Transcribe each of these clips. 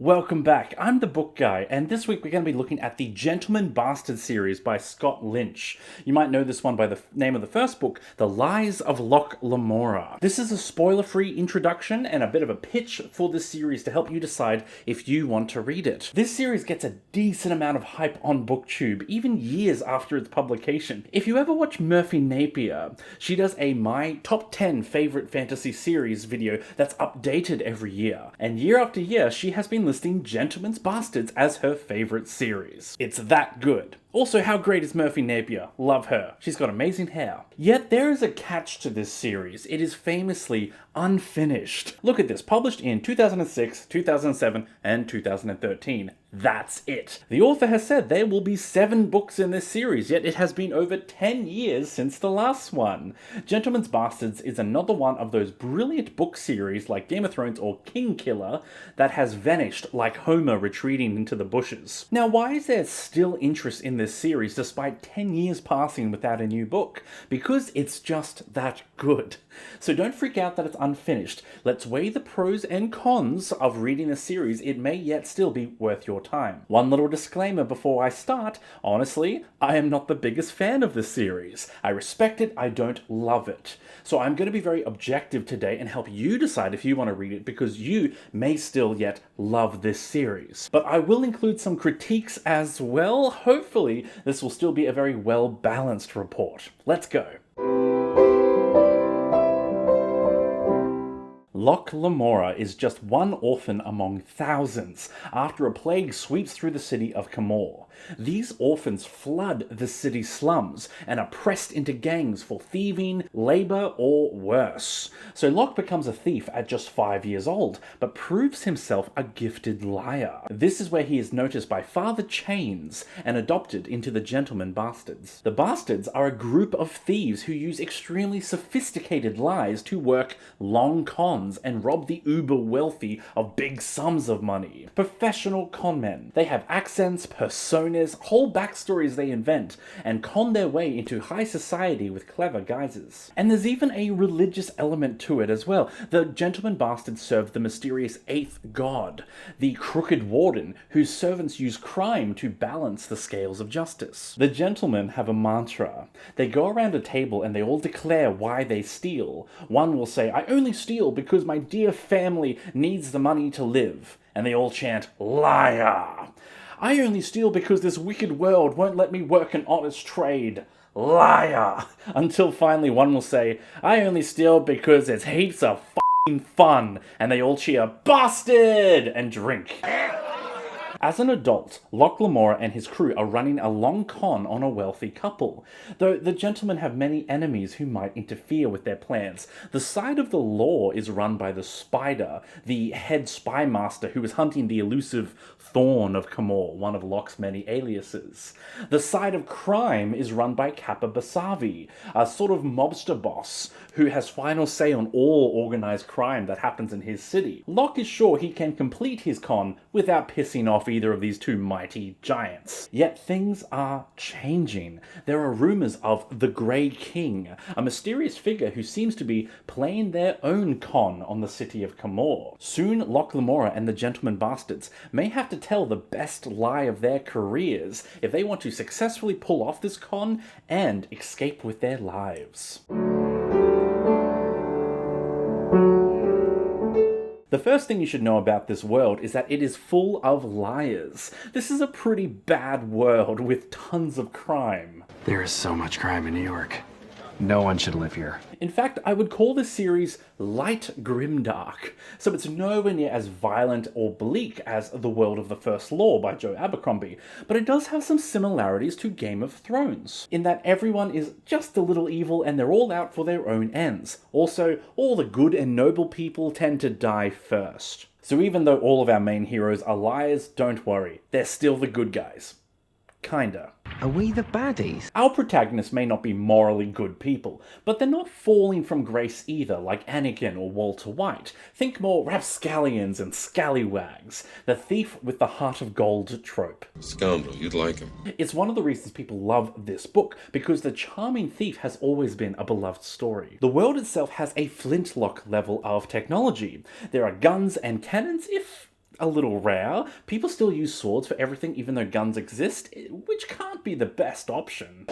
Welcome back. I'm the Book Guy, and this week we're going to be looking at the Gentleman Bastard series by Scott Lynch. You might know this one by the name of the first book, The Lies of Locke Lamora. This is a spoiler-free introduction and a bit of a pitch for this series to help you decide if you want to read it. This series gets a decent amount of hype on BookTube, even years after its publication. If you ever watch Murphy Napier, she does a My Top 10 Favorite Fantasy Series video that's updated every year. And year after year, she has been listing Gentleman's Bastards as her favorite series. It's that good. Also, how great is Murphy Napier? Love her. She's got amazing hair. Yet there is a catch to this series. It is famously unfinished. Look at this, published in 2006, 2007, and 2013. That's it. The author has said there will be 7 books in this series, yet it has been over 10 years since the last one. Gentleman's Bastards is another one of those brilliant book series like Game of Thrones or King Killer that has vanished like Homer retreating into the bushes. Now, why is there still interest in this series despite 10 years passing without a new book? Because it's just that good. So don't freak out that it's unfinished. Let's weigh the pros and cons of reading a series. It may yet still be worth your time. One little disclaimer before I start. Honestly, I am not the biggest fan of this series. I respect it, I don't love it. So I'm going to be very objective today and help you decide if you want to read it because you may still yet love this series. But I will include some critiques as well. Hopefully, this will still be a very well-balanced report. Let's go. Locke Lamora is just one orphan among thousands after a plague sweeps through the city of Camor. These orphans flood the city slums and are pressed into gangs for thieving, labor, or worse. So Locke becomes a thief at just 5 years old, but proves himself a gifted liar. This is where he is noticed by Father Chains and adopted into the Gentleman Bastards. The Bastards are a group of thieves who use extremely sophisticated lies to work long cons and rob the uber wealthy of big sums of money. Professional con men. They have accents, personas, whole backstories they invent, and con their way into high society with clever guises. And there's even a religious element to it as well. The Gentleman Bastards serve the mysterious 8th god, the crooked warden, whose servants use crime to balance the scales of justice. The gentlemen have a mantra. They go around a table and they all declare why they steal. One will say, "I only steal because my dear family needs the money to live." And they all chant, "Liar!" "I only steal because this wicked world won't let me work an honest trade." Liar! Until finally one will say, "I only steal because it's heaps of f***ing fun." And they all cheer, "Bastard!" and drink. As an adult, Locke Lamora and his crew are running a long con on a wealthy couple, though the gentlemen have many enemies who might interfere with their plans. The side of the law is run by the Spider, the head spy master who is hunting the elusive Thorn of Camor, one of Locke's many aliases. The side of crime is run by Kappa Basavi, a sort of mobster boss who has final say on all organized crime that happens in his city. Locke is sure he can complete his con without pissing off either of these two mighty giants. Yet things are changing. There are rumors of the Grey King, a mysterious figure who seems to be playing their own con on the city of Camor. Soon, Locke Lamora and the Gentleman Bastards may have to tell the best lie of their careers if they want to successfully pull off this con and escape with their lives. The first thing you should know about this world is that it is full of liars. This is a pretty bad world with tons of crime. There is so much crime in New York. No one should live here. In fact, I would call this series light grimdark, so it's nowhere near as violent or bleak as The World of the First Law by Joe Abercrombie, but it does have some similarities to Game of Thrones, in that everyone is just a little evil and they're all out for their own ends. Also, all the good and noble people tend to die first. So even though all of our main heroes are liars, don't worry, they're still the good guys. Kinda. Are we the baddies? Our protagonists may not be morally good people, but they're not falling from grace either, like Anakin or Walter White. Think more rapscallions and scallywags. The thief with the heart of gold trope. Scoundrel, you'd like him. It's one of the reasons people love this book, because the charming thief has always been a beloved story. The world itself has a Flintlock level of technology. There are guns and cannons, if a little rare. People still use swords for everything even though guns exist, which can't be the best option.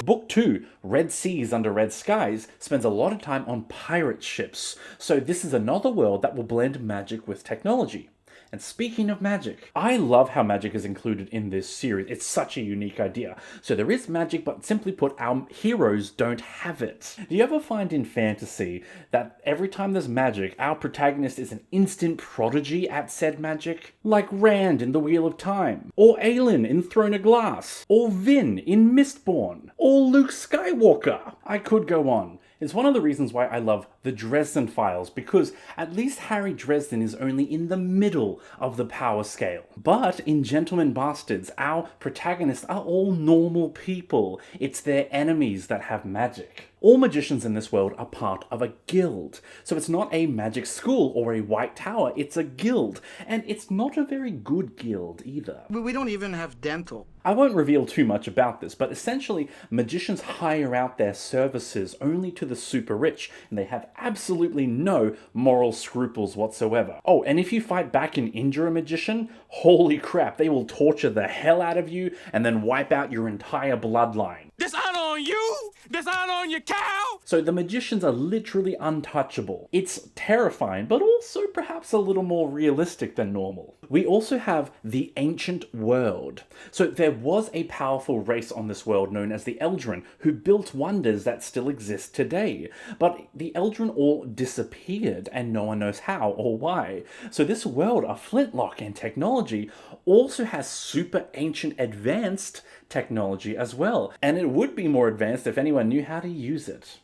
Book 2, Red Seas Under Red Skies, spends a lot of time on pirate ships, so this is another world that will blend magic with technology. And speaking of magic, I love how magic is included in this series. It's such a unique idea. So there is magic, but simply put, our heroes don't have it. Do you ever find in fantasy that every time there's magic, our protagonist is an instant prodigy at said magic? Like Rand in The Wheel of Time, or Aelin in Throne of Glass, or Vin in Mistborn, or Luke Skywalker. I could go on. It's one of the reasons why I love the Dresden Files, because at least Harry Dresden is only in the middle of the power scale. But in Gentlemen Bastards, our protagonists are all normal people. It's their enemies that have magic. All magicians in this world are part of a guild. So it's not a magic school or a white tower, it's a guild. And it's not a very good guild either. We don't even have dental. I won't reveal too much about this, but essentially, magicians hire out their services only to the super rich, and they have absolutely no moral scruples whatsoever. Oh, and if you fight back and injure a magician, holy crap, they will torture the hell out of you and then wipe out your entire bloodline. Dishonor on you! Dishonor on your cow! So the magicians are literally untouchable. It's terrifying, but also perhaps a little more realistic than normal. We also have the ancient world. So there was a powerful race on this world known as the Eldrin, who built wonders that still exist today. But the Eldrin all disappeared, and no one knows how or why. So this world of Flintlock and technology also has super ancient advanced technology as well. And it would be more advanced if anyone knew how to use it.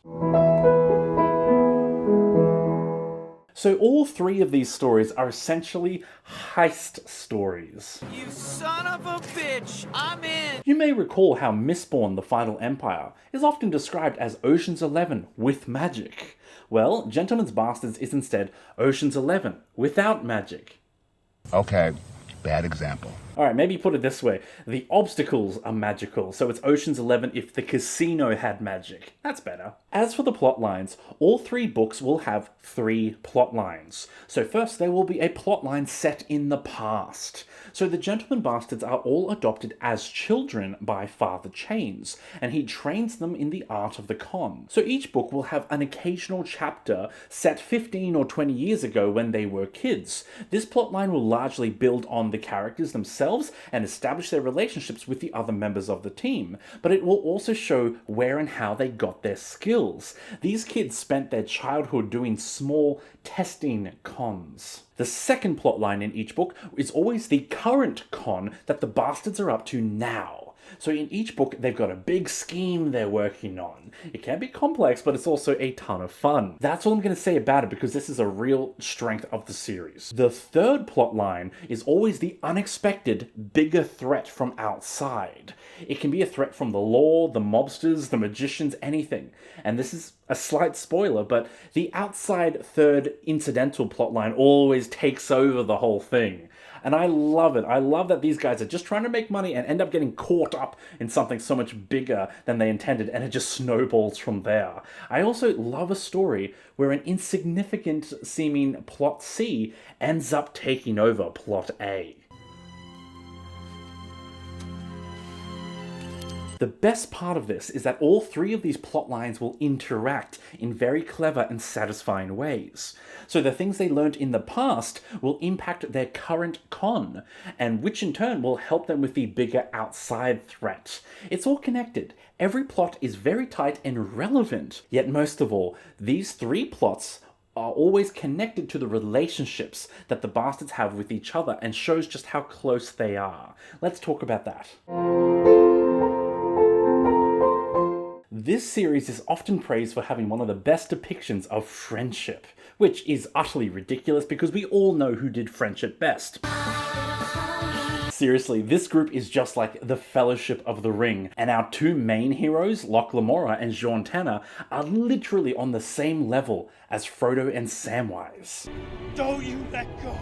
So all three of these stories are essentially heist stories. You son of a bitch! I'm in! You may recall how Mistborn: The Final Empire is often described as Ocean's 11 with magic. Well, Gentlemen's Bastards is instead Ocean's 11 without magic. Okay, bad example. Alright, maybe put it this way. The obstacles are magical, so it's Ocean's 11 if the casino had magic. That's better. As for the plot lines, all three books will have 3 plot lines. So first, there will be a plot line set in the past. So the Gentlemen Bastards are all adopted as children by Father Chains, and he trains them in the art of the con. So each book will have an occasional chapter set 15 or 20 years ago when they were kids. This plotline will largely build on the characters themselves and establish their relationships with the other members of the team, but it will also show where and how they got their skills. These kids spent their childhood doing small testing cons. The second plotline in each book is always the current con that the bastards are up to now. So in each book, they've got a big scheme they're working on. It can be complex, but it's also a ton of fun. That's all I'm going to say about it because this is a real strength of the series. The third plotline is always the unexpected, bigger threat from outside. It can be a threat from the law, the mobsters, the magicians, anything. And this is a slight spoiler, but the outside third incidental plotline always takes over the whole thing. And I love it. I love that these guys are just trying to make money and end up getting caught up in something so much bigger than they intended, and it just snowballs from there. I also love a story where an insignificant seeming plot C ends up taking over plot A. The best part of this is that all three of these plot lines will interact in very clever and satisfying ways. So the things they learned in the past will impact their current con, and which in turn will help them with the bigger outside threat. It's all connected. Every plot is very tight and relevant. Yet most of all, these 3 plots are always connected to the relationships that the bastards have with each other and shows just how close they are. Let's talk about that. This series is often praised for having one of the best depictions of friendship, which is utterly ridiculous because we all know who did friendship best. Seriously, this group is just like the Fellowship of the Ring, and our 2 main heroes, Locke Lamora and Jean Tanner, are literally on the same level as Frodo and Samwise. Don't you let go!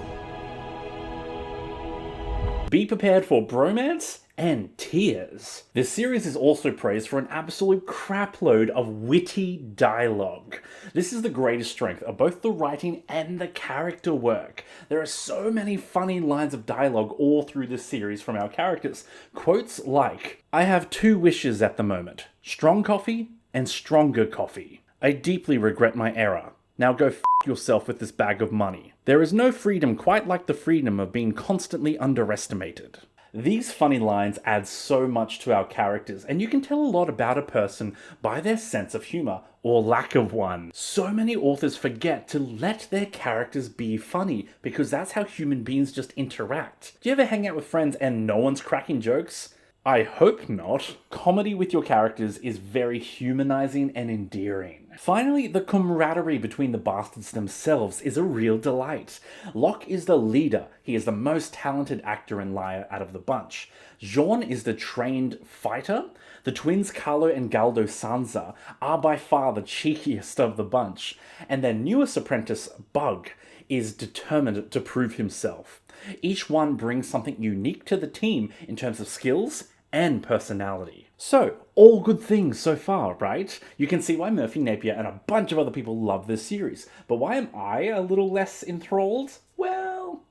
Be prepared for bromance and tears. This series is also praised for an absolute crapload of witty dialogue. This is the greatest strength of both the writing and the character work. There are so many funny lines of dialogue all through this series from our characters. Quotes like, "I have 2 wishes at the moment. Strong coffee and stronger coffee. I deeply regret my error. Now go f*** yourself with this bag of money. There is no freedom quite like the freedom of being constantly underestimated." These funny lines add so much to our characters, and you can tell a lot about a person by their sense of humor, or lack of one. So many authors forget to let their characters be funny, because that's how human beings just interact. Do you ever hang out with friends and no one's cracking jokes? I hope not. Comedy with your characters is very humanizing and endearing. Finally, the camaraderie between the bastards themselves is a real delight. Locke is the leader. He is the most talented actor and liar out of the bunch. Jean is the trained fighter. The twins Carlo and Galdo Sansa are by far the cheekiest of the bunch. And their newest apprentice, Bug, is determined to prove himself. Each one brings something unique to the team in terms of skills and personality. So, all good things so far, right? You can see why Murphy Napier and a bunch of other people love this series. But why am I a little less enthralled? Well,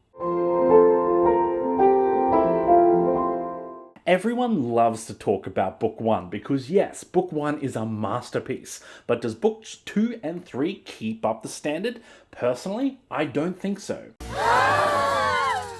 everyone loves to talk about Book 1 because yes, Book 1 is a masterpiece. But does Books 2 and 3 keep up the standard? Personally, I don't think so.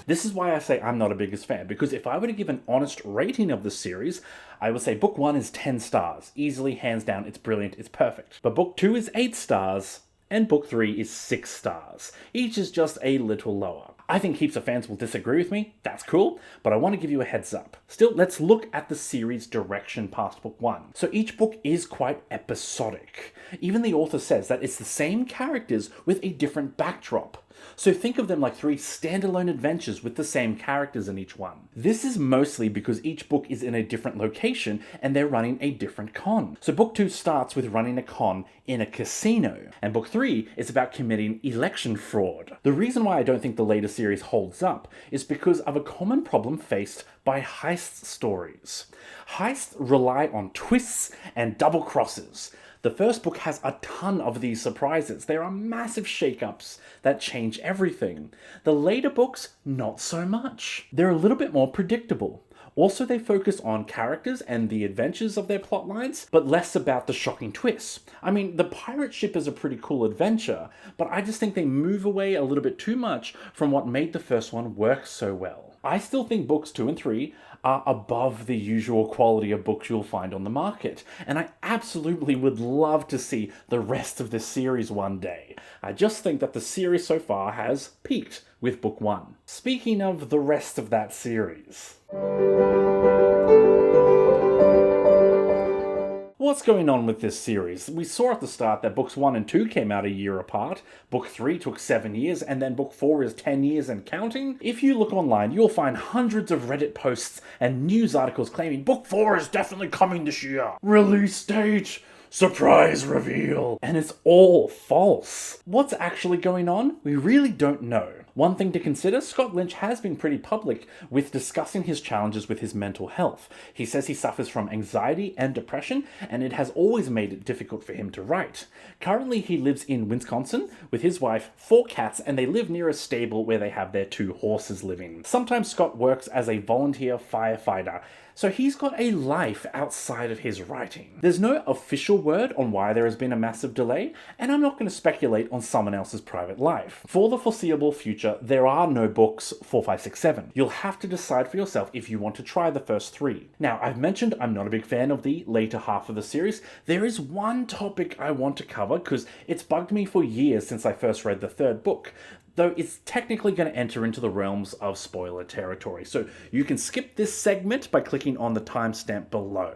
This is why I say I'm not a biggest fan, because if I were to give an honest rating of the series, I would say Book 1 is 10 stars. Easily, hands down, it's brilliant, it's perfect. But Book 2 is 8 stars, and Book 3 is 6 stars. Each is just a little lower. I think heaps of fans will disagree with me, that's cool, but I want to give you a heads up. Still, let's look at the series' direction past Book 1. So each book is quite episodic. Even the author says that it's the same characters with a different backdrop. So think of them like 3 standalone adventures with the same characters in each one. This is mostly because each book is in a different location and they're running a different con. So Book 2 starts with running a con in a casino, and Book 3 is about committing election fraud. The reason why I don't think the later series holds up is because of a common problem faced by heist stories. Heists rely on twists and double crosses. The first book has a ton of these surprises. There are massive shakeups that change everything. The later books, not so much. They're a little bit more predictable. Also, they focus on characters and the adventures of their plot lines, but less about the shocking twists. I mean, the pirate ship is a pretty cool adventure, but I just think they move away a little bit too much from what made the first one work so well. I still think books 2 and 3 are above the usual quality of books you'll find on the market, and I absolutely would love to see the rest of this series one day. I just think that the series so far has peaked with Book 1. Speaking of the rest of that series, what's going on with this series? We saw at the start that books 1 and 2 came out a year apart, book 3 took 7 years, and then book 4 is 10 years and counting. If you look online, you'll find hundreds of Reddit posts and news articles claiming book 4 is definitely coming this year. Release date! Surprise reveal! And it's all false. What's actually going on? We really don't know. One thing to consider, Scott Lynch has been pretty public with discussing his challenges with his mental health. He says he suffers from anxiety and depression, and it has always made it difficult for him to write. Currently, he lives in Wisconsin with his wife, 4 cats, and they live near a stable where they have their 2 horses living. Sometimes Scott works as a volunteer firefighter, so he's got a life outside of his writing. There's no official word on why there has been a massive delay, and I'm not going to speculate on someone else's private life. For the foreseeable future, there are no books 4, 5, 6, 7. You'll have to decide for yourself if you want to try the first 3. Now, I've mentioned I'm not a big fan of the later half of the series. There is one topic I want to cover because it's bugged me for years since I first read the 3rd book, though it's technically going to enter into the realms of spoiler territory. So you can skip this segment by clicking on the timestamp below.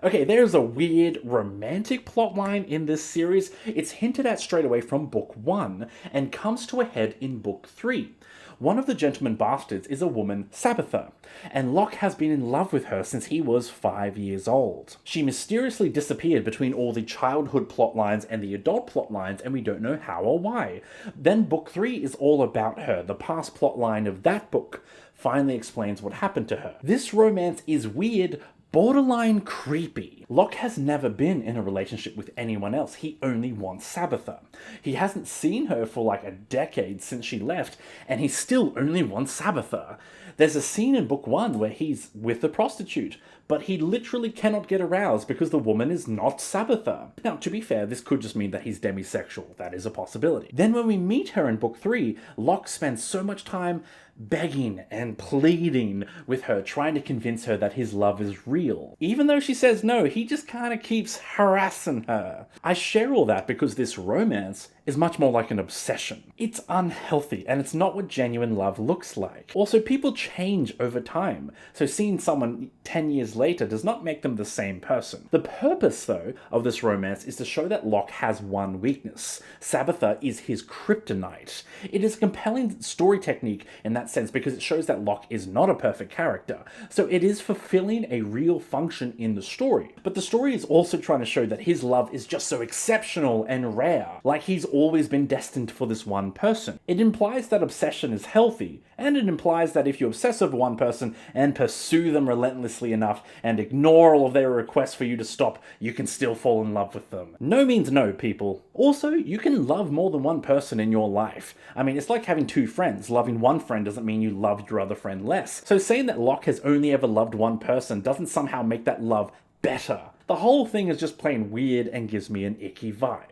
Okay, there's a weird romantic plotline in this series. It's hinted at straight away from book 1 and comes to a head in book 3. One of the gentleman bastards is a woman, Sabitha, and Locke has been in love with her since he was 5 years old. She mysteriously disappeared between all the childhood plot lines and the adult plot lines, and we don't know how or why. Then book 3 is all about her. The past plot line of that book finally explains what happened to her. This romance is weird, borderline creepy. Locke has never been in a relationship with anyone else. He only wants Sabitha. He hasn't seen her for like a decade since she left, and he still only wants Sabitha. There's a scene in book 1 where he's with a prostitute, but he literally cannot get aroused because the woman is not Sabitha. Now, to be fair, this could just mean that he's demisexual. That is a possibility. Then when we meet her in book 3, Locke spends so much time begging and pleading with her, trying to convince her that his love is real. Even though she says no, he just kind of keeps harassing her. I share all that because this romance is much more like an obsession. It's unhealthy, and it's not what genuine love looks like. Also, people change over time, so seeing someone 10 years later does not make them the same person. The purpose, though, of this romance is to show that Locke has one weakness. Sabitha is his kryptonite. It is a compelling story technique in that sense because it shows that Locke is not a perfect character, so it is fulfilling a real function in the story. But the story is also trying to show that his love is just so exceptional and rare, like he's always been destined for this one person. It implies that obsession is healthy, and it implies that if you obsess over one person and pursue them relentlessly enough and ignore all of their requests for you to stop, you can still fall in love with them. No means no, people. Also, you can love more than one person in your life. I mean, it's like having two friends. Loving one friend doesn't mean you loved your other friend less. So saying that Locke has only ever loved one person doesn't somehow make that love better. The whole thing is just plain weird and gives me an icky vibe.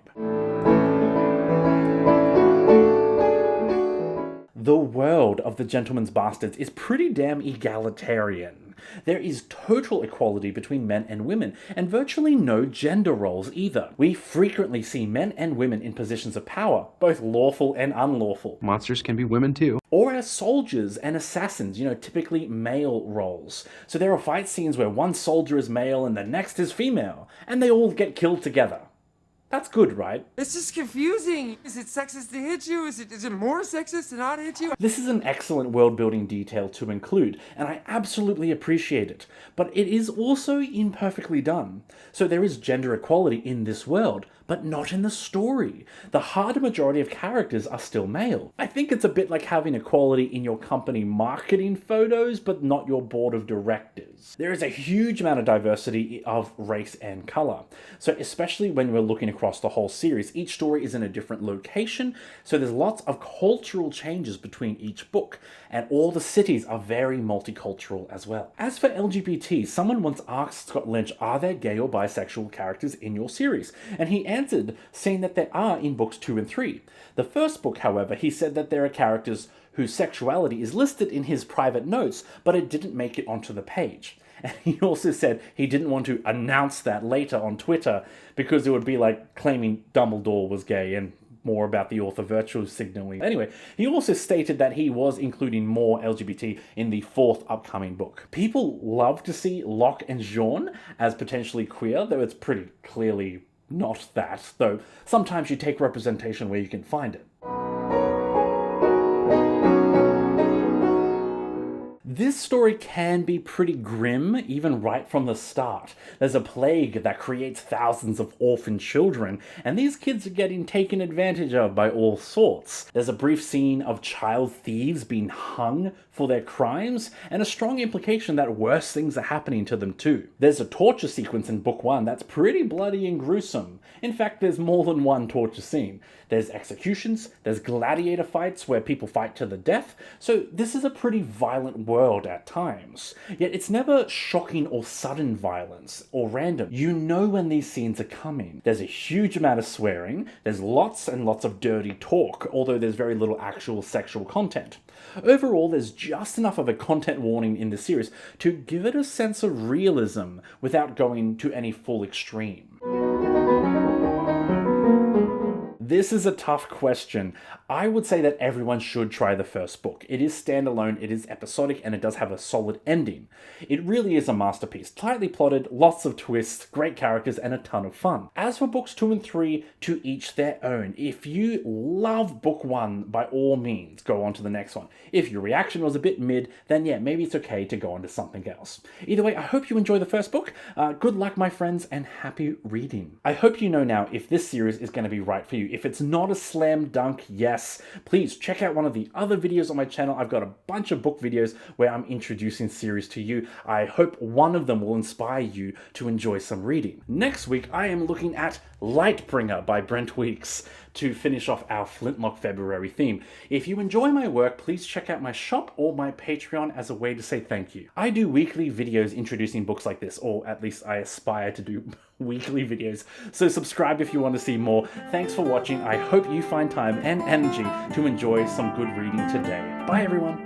The world of The Gentleman's Bastards is pretty damn egalitarian. There is total equality between men and women, and virtually no gender roles either. We frequently see men and women in positions of power, both lawful and unlawful. Monsters can be women too. Or as soldiers and assassins, typically male roles. So there are fight scenes where one soldier is male and the next is female, and they all get killed together. That's good, right? It's just confusing. Is it sexist to hit you? Is it more sexist to not hit you? This is an excellent world-building detail to include, and I absolutely appreciate it. But it is also imperfectly done. So there is gender equality in this world, but not in the story. The hard majority of characters are still male. I think it's a bit like having equality in your company marketing photos, but not your board of directors. There is a huge amount of diversity of race and color. So especially when we're looking across the whole series, each story is in a different location, so there's lots of cultural changes between each book, and all the cities are very multicultural as well. As for LGBT, someone once asked Scott Lynch, are there gay or bisexual characters in your series? And he answered, saying that there are in books 2 and 3. The first book, however, he said that there are characters whose sexuality is listed in his private notes, but it didn't make it onto the page. And he also said he didn't want to announce that later on Twitter because it would be like claiming Dumbledore was gay and more about the author virtue signaling. Anyway, he also stated that he was including more LGBT in the 4th upcoming book. People love to see Locke and Jean as potentially queer, though it's pretty clearly not that, though sometimes you take representation where you can find it. This story can be pretty grim, even right from the start. There's a plague that creates thousands of orphan children, and these kids are getting taken advantage of by all sorts. There's a brief scene of child thieves being hung for their crimes, and a strong implication that worse things are happening to them too. There's a torture sequence in book 1 that's pretty bloody and gruesome. In fact, there's more than one torture scene. There's executions, there's gladiator fights where people fight to the death, so this is a pretty violent world at times. Yet it's never shocking or sudden violence, or random. You know when these scenes are coming. There's a huge amount of swearing, there's lots and lots of dirty talk, although there's very little actual sexual content. Overall, there's just enough of a content warning in the series to give it a sense of realism without going to any full extreme. This is a tough question. I would say that everyone should try the first book. It is standalone, it is episodic, and it does have a solid ending. It really is a masterpiece. Tightly plotted, lots of twists, great characters, and a ton of fun. As for books 2 and 3, to each their own. If you love book 1, by all means, go on to the next one. If your reaction was a bit mid, then yeah, maybe it's okay to go on to something else. Either way, I hope you enjoy the first book. Good luck, my friends, and happy reading. I hope you know now if this series is going to be right for you. If it's not a slam dunk yes, please check out one of the other videos on my channel. I've got a bunch of book videos where I'm introducing series to you. I hope one of them will inspire you to enjoy some reading. Next week, I am looking at Lightbringer by Brent Weeks to finish off our Flintlock February theme. If you enjoy my work, please check out my shop or my Patreon as a way to say thank you. I do weekly videos introducing books like this, or at least I aspire to do weekly videos, so subscribe if you want to see more. Thanks for watching. I hope you find time and energy to enjoy some good reading today. Bye everyone.